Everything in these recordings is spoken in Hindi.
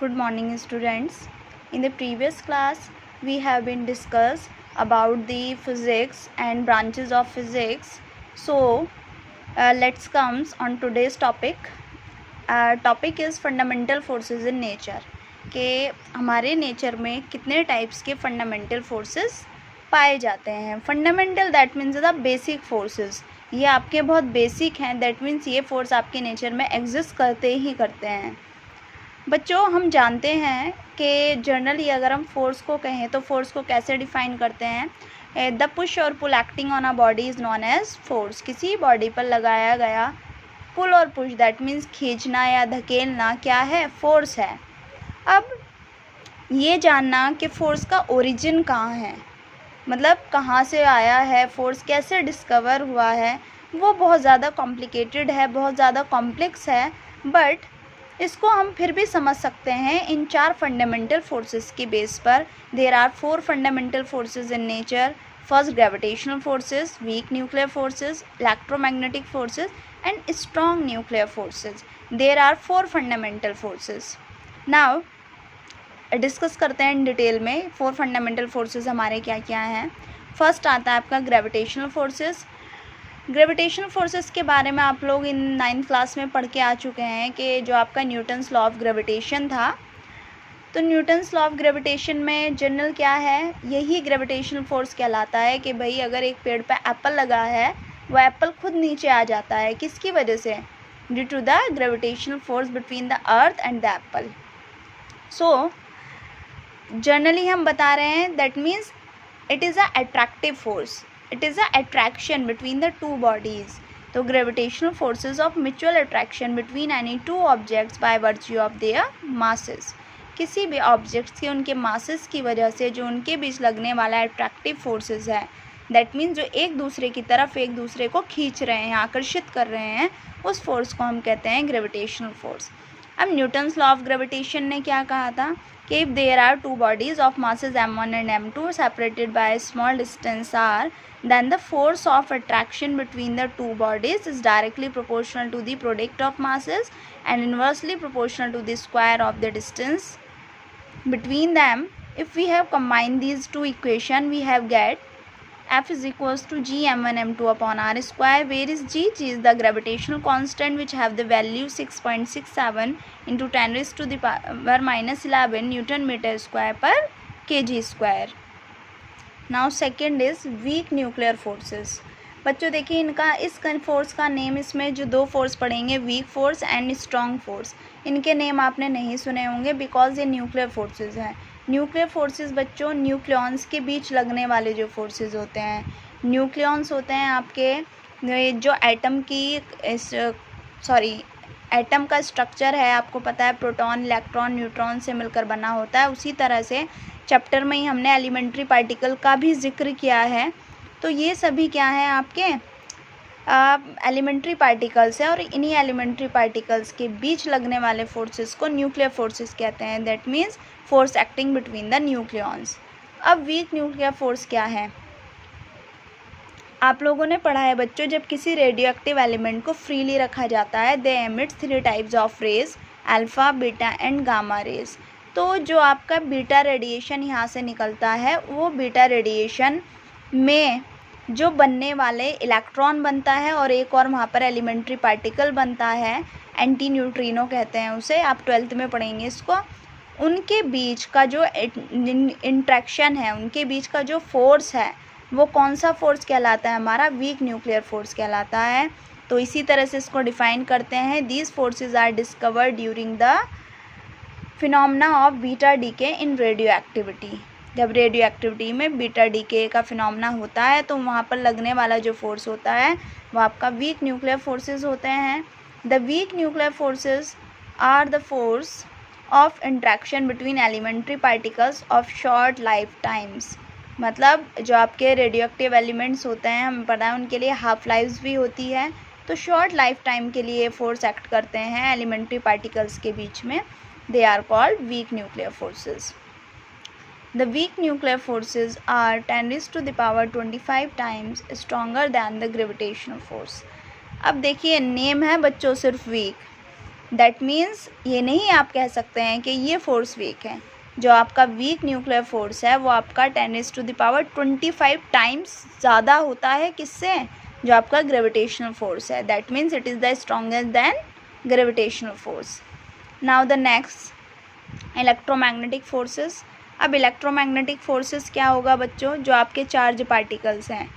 Good morning, students. In the previous class, we have been discussed about the physics and branches of physics. So, let's come on today's topic. Topic is fundamental forces in nature. कि हमारे नेचर में कितने टाइप्स के फंडामेंटल फोर्सेस पाए जाते हैं. Fundamental that means the basic forces. ये आपके बहुत बेसिक हैं. दैट मीन्स ये फोर्स आपके नेचर में एग्जिस्ट करते ही करते हैं. बच्चों, हम जानते हैं कि जनरली अगर हम फोर्स को कहें तो फोर्स को कैसे डिफाइन करते हैं. The push or pull acting on a body is known as force. किसी बॉडी पर लगाया गया पुल और पुश दैट मीन्स खींचना या धकेलना क्या है, फोर्स है. अब ये जानना कि फोर्स का ओरिजिन कहाँ है, मतलब कहाँ से आया है, फोर्स कैसे डिस्कवर हुआ है, वो बहुत ज़्यादा कॉम्प्लिकेटेड है, बहुत ज़्यादा कॉम्प्लेक्स है. बट इसको हम फिर भी समझ सकते हैं इन 4 फंडामेंटल फोर्सेस के बेस पर. There are 4 fundamental forces in nature. First, gravitational forces, weak nuclear forces, electromagnetic forces and strong nuclear forces. There are 4 fundamental forces. Now discuss करते हैं इन डिटेल में 4 फंडामेंटल फोर्सेस हमारे क्या क्या हैं. फर्स्ट आता है आपका ग्रेविटेशनल फोर्सेस. ग्रेविटेशनल फोर्सेस के बारे में आप लोग इन 9th क्लास में पढ़ के आ चुके हैं कि जो आपका न्यूटन्स लॉ ऑफ ग्रेविटेशन था. तो न्यूटन्स लॉ ऑफ ग्रेविटेशन में जनरल क्या है, यही ग्रेविटेशनल फोर्स कहलाता है कि भाई अगर एक पेड़ पे एप्पल लगा है, वो एप्पल खुद नीचे आ जाता है. किसकी वजह से? Due to the gravitational force between the earth and the apple. So generally हम बता रहे हैं that means it is a attractive force. It is a attraction between the two bodies. तो gravitational forces of mutual attraction between any two objects by virtue of their masses. किसी भी ऑब्जेक्ट्स के उनके मासेस की वजह से जो उनके बीच लगने वाला अट्रैक्टिव फोर्सेस है, दैट मीन्स जो एक दूसरे की तरफ एक दूसरे को खींच रहे हैं, आकर्षित कर रहे हैं, उस फोर्स को हम कहते हैं ग्रेविटेशनल फोर्स. अब न्यूटन्स लॉ ऑफ ग्रेविटेशन ने क्या कहा था कि if there are two bodies of masses m1 and m2 separated by a small distance r, then the force of attraction between the two bodies is directly proportional to the product of masses and inversely proportional to the square of the distance between them. If we have combined these two equations, we have get F is equals to g m1 m2 upon r square. Where is g? G is the gravitational constant which have the value 6.67 into 10 raised to the power minus 11 Newton meter square per kg square. Now second is weak nuclear forces. बच्चों देखिए इनका इस फोर्स का नेम, इसमें जो 2 फोर्स पढ़ेंगे, weak force and strong force, इनके नेम आपने नहीं सुने होंगे बिकॉज ये न्यूक्लियर फोर्सेस हैं. न्यूक्लियर फोर्सेस बच्चों न्यूक्लियॉन्स के बीच लगने वाले जो फोर्सेस होते हैं. न्यूक्लियॉन्स होते हैं आपके जो एटम का स्ट्रक्चर है, आपको पता है प्रोटॉन, इलेक्ट्रॉन, न्यूट्रॉन से मिलकर बना होता है. उसी तरह से चैप्टर में ही हमने एलिमेंट्री पार्टिकल का भी जिक्र किया है. तो ये सभी क्या है आपके एलिमेंट्री पार्टिकल्स है, और इन्हीं एलिमेंट्री पार्टिकल्स के बीच लगने वाले फोर्सेस को न्यूक्लियर फोर्सेस कहते हैं. That means force acting between the nucleons. अब वीक न्यूक्लियर फोर्स क्या है, आप लोगों ने पढ़ा है बच्चों, जब किसी रेडियो एक्टिव एलिमेंट को फ्रीली रखा जाता है, they emit 3 types of rays, alpha, beta and gamma rays. तो जो आपका बीटा रेडिएशन यहाँ से निकलता है, वो बीटा रेडिएशन में जो बनने वाले इलेक्ट्रॉन बनता है और एक और वहाँ पर एलिमेंट्री पार्टिकल बनता है, एंटी न्यूट्रिनो कहते हैं उसे, आप 12th में पढ़ेंगे इसको. उनके बीच का जो इंट्रैक्शन है, उनके बीच का जो फोर्स है, वो कौन सा फोर्स कहलाता है, हमारा वीक न्यूक्लियर फोर्स कहलाता है. तो इसी तरह से इसको डिफाइन करते हैं. These forces are discovered during the phenomena of beta decay in radio activity. जब रेडियो एक्टिविटी में बीटा डीके का फिनोमेना होता है तो वहाँ पर लगने वाला जो फोर्स होता है वो आपका वीक न्यूक्लियर फोर्सेस होते हैं. The weak nuclear forces are the force of interaction between elementary particles of short life times. मतलब जो आपके रेडियो एक्टिव एलिमेंट्स होते हैं, हमें पता है उनके लिए हाफ लाइफ्स भी होती है, तो शॉर्ट लाइफ टाइम के लिए फोर्स एक्ट करते हैं एलिमेंट्री पार्टिकल्स के बीच में. They are called weak nuclear forces. The weak nuclear forces are 10 raised to the power 25 times stronger than the gravitational force. अब देखिए नेम है बच्चों सिर्फ वीक, दैट मीन्स ये नहीं आप कह सकते हैं कि ये फोर्स वीक है। जो आपका वीक न्यूक्लियर फोर्स है वो आपका 10⁻25 टाइम्स ज़्यादा होता है किससे, जो आपका ग्रेविटेशनल फोर्स है। That means it is the strongest than gravitational force. Now the next electromagnetic forces. अब इलेक्ट्रोमैग्नेटिक फोर्सेस क्या होगा बच्चों, जो आपके चार्ज पार्टिकल्स हैं।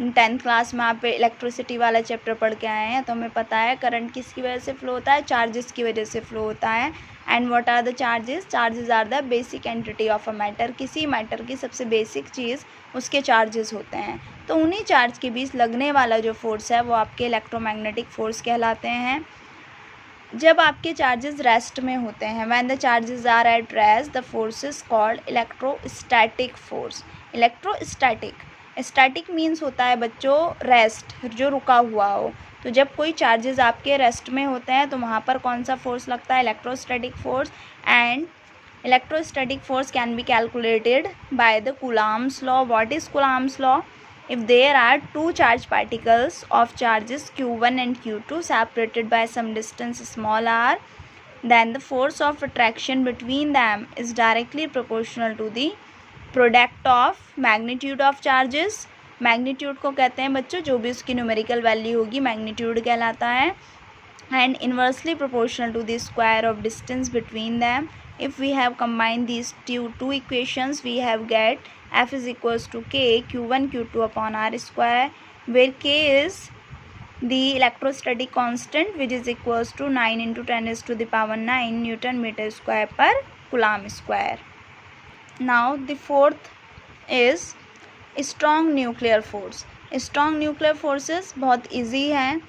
10th क्लास में आप इलेक्ट्रिसिटी वाला चैप्टर पढ़ के आए हैं तो हमें पता है करंट किसकी वजह से फ्लो होता है, चार्जेस की वजह से फ्लो होता है। And what are the charges, charges are the basic entity of a matter. किसी मैटर की सबसे बेसिक चीज़ उसके चार्जेस होते हैं। तो उन्हीं चार्ज के बीच लगने वाला जो फोर्स है वो आपके इलेक्ट्रोमैग्नेटिक फोर्स कहलाते हैं। जब आपके चार्जेस रेस्ट में होते हैं, when the charges are at rest the force is called electrostatic force. Electrostatic, static means होता है बच्चों रेस्ट, जो रुका हुआ हो। तो जब कोई चार्जेस आपके रेस्ट में होते हैं तो वहाँ पर कौन सा फोर्स लगता है, electrostatic force. And electrostatic force can be calculated by the Coulomb's law. What is Coulomb's law? If there are two charge particles of charges q1 and q2 separated by some distance small r, then the force of attraction between them is directly proportional to the product of magnitude of charges। Magnitude को कहते हैं बच्चों जो भी उसकी न्यूमेरिकल वैल्यू होगी मैग्नीट्यूड कहलाता है। and inversely proportional to the square of distance between them. If we have combined these two equations, we have get F is equals to K Q1 Q2 upon R square, where K is the electrostatic constant which is equals to 9 into 10 is to the power 9 Newton meter square per Coulomb square. Now the fourth is strong nuclear force. Strong nuclear forces बहुत easy हैं।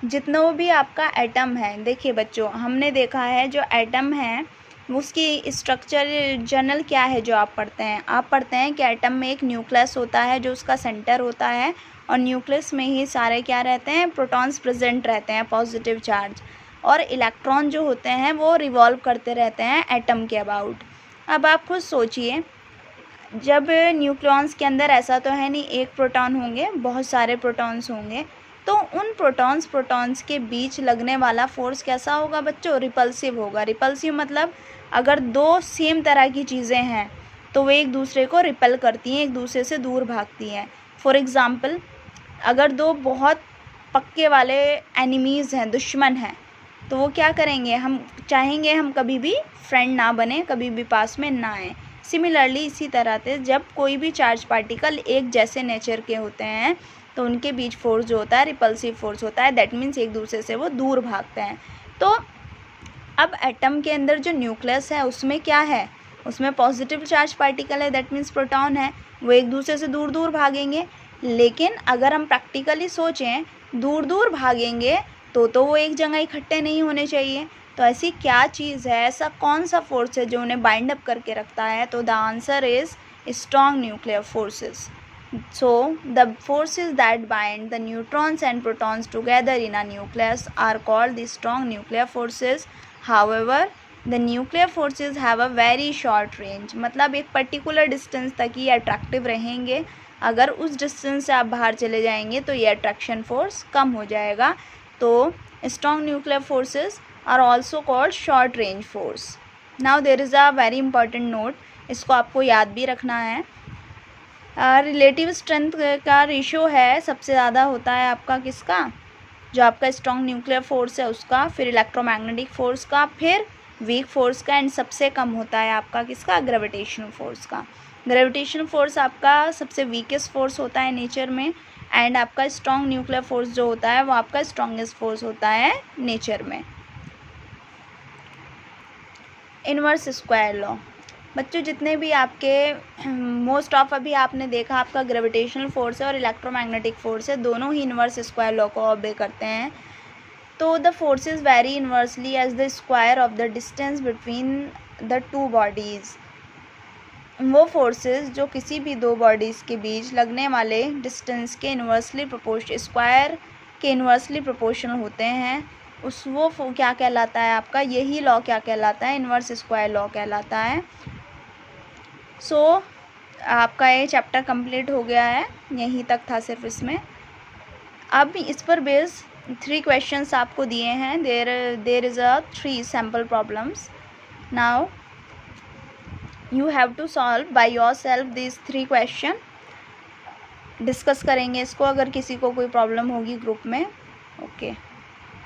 जितना भी आपका एटम है, देखिए बच्चों हमने देखा है जो एटम है उसकी स्ट्रक्चर जनरल क्या है जो आप पढ़ते हैं, आप पढ़ते हैं कि एटम में एक न्यूक्लियस होता है जो उसका सेंटर होता है और न्यूक्लियस में ही सारे क्या रहते हैं, प्रोटॉन्स प्रेजेंट रहते हैं, पॉजिटिव चार्ज, और इलेक्ट्रॉन जो होते हैं वो रिवॉल्व करते रहते हैं एटम के अबाउट। अब आप खुद सोचिए जब न्यूक्लियॉन्स के अंदर ऐसा तो है नहीं एक प्रोटॉन होंगे, बहुत सारे प्रोटॉन्स होंगे, तो उन प्रोटॉन्स के बीच लगने वाला फोर्स कैसा होगा बच्चों, रिपल्सिव होगा। रिपल्सिव मतलब अगर दो सेम तरह की चीज़ें हैं तो वे एक दूसरे को रिपेल करती हैं, एक दूसरे से दूर भागती हैं। फॉर एग्ज़ाम्पल अगर दो बहुत पक्के वाले एनिमीज़ हैं, दुश्मन हैं, तो वो क्या करेंगे, हम चाहेंगे हम कभी भी फ्रेंड ना बने, कभी भी पास में ना आए। सिमिलरली इसी तरह से जब कोई भी चार्ज पार्टिकल एक जैसे नेचर के होते हैं तो उनके बीच फोर्स जो होता है रिपल्सिव फोर्स होता है। दैट मीन्स एक दूसरे से वो दूर भागते हैं। तो अब एटम के अंदर जो न्यूक्लियस है उसमें क्या है, उसमें पॉजिटिव चार्ज पार्टिकल है, दैट मीन्स प्रोटॉन है, वो एक दूसरे से दूर दूर भागेंगे। लेकिन अगर हम प्रैक्टिकली सोचें दूर दूर भागेंगे तो वो एक जगह इकट्ठे नहीं होने चाहिए। तो ऐसी क्या चीज़ है, ऐसा कौन सा फोर्स है जो उन्हें बाइंड अप करके रखता है, तो the answer is strong nuclear forces. So the forces that bind the neutrons and protons together in a nucleus are called the strong nuclear forces. However, the nuclear forces have a very short range. मतलब एक particular distance तक ही attractive रहेंगे, अगर उस distance से आप बाहर चले जाएंगे तो ये attraction force कम हो जाएगा। तो strong nuclear forces are also called short range force. Now there is a very important note, इसको आपको याद भी रखना है। रिलेटिव स्ट्रेंथ का रेशियो है सबसे ज़्यादा होता है आपका किसका, जो आपका स्ट्रॉन्ग न्यूक्लियर फोर्स है उसका, फिर इलेक्ट्रोमैग्नेटिक फोर्स का, फिर वीक फोर्स का, एंड सबसे कम होता है आपका किसका, ग्रेविटेशनल फोर्स का। ग्रेविटेशनल फोर्स आपका सबसे वीकेस्ट फोर्स होता है नेचर में, एंड आपका स्ट्रॉन्ग न्यूक्लियर फोर्स जो होता है वो आपका स्ट्रॉन्गेस्ट फोर्स होता है नेचर में। इनवर्स स्क्वायर लॉ बच्चों जितने भी आपके मोस्ट ऑफ अभी आपने देखा आपका ग्रेविटेशनल फोर्स है और इलेक्ट्रोमैग्नेटिक फोर्स है, दोनों ही इनवर्स स्क्वायर लॉ को ऑबे करते हैं। तो the forces vary inversely as the square of the distance between the two bodies. वो फोर्सेस जो किसी भी दो बॉडीज़ के बीच लगने वाले डिस्टेंस के इनवर्सली प्रोपोर्शन, स्क्वायर के इनवर्सली प्रोपोर्शनल होते हैं, उस वो क्या कहलाता है आपका, यही लॉ क्या कहलाता है, इनवर्स स्क्वायर लॉ कहलाता है। सो आपका ये चैप्टर कंप्लीट हो गया है, यहीं तक था सिर्फ इसमें। अब इस पर बेस 3 क्वेश्चंस आपको दिए हैं. There is a 3 sample problems. Now you have to solve by yourself these 3 question. Discuss करेंगे इसको अगर किसी को कोई प्रॉब्लम होगी ग्रुप में. ओके.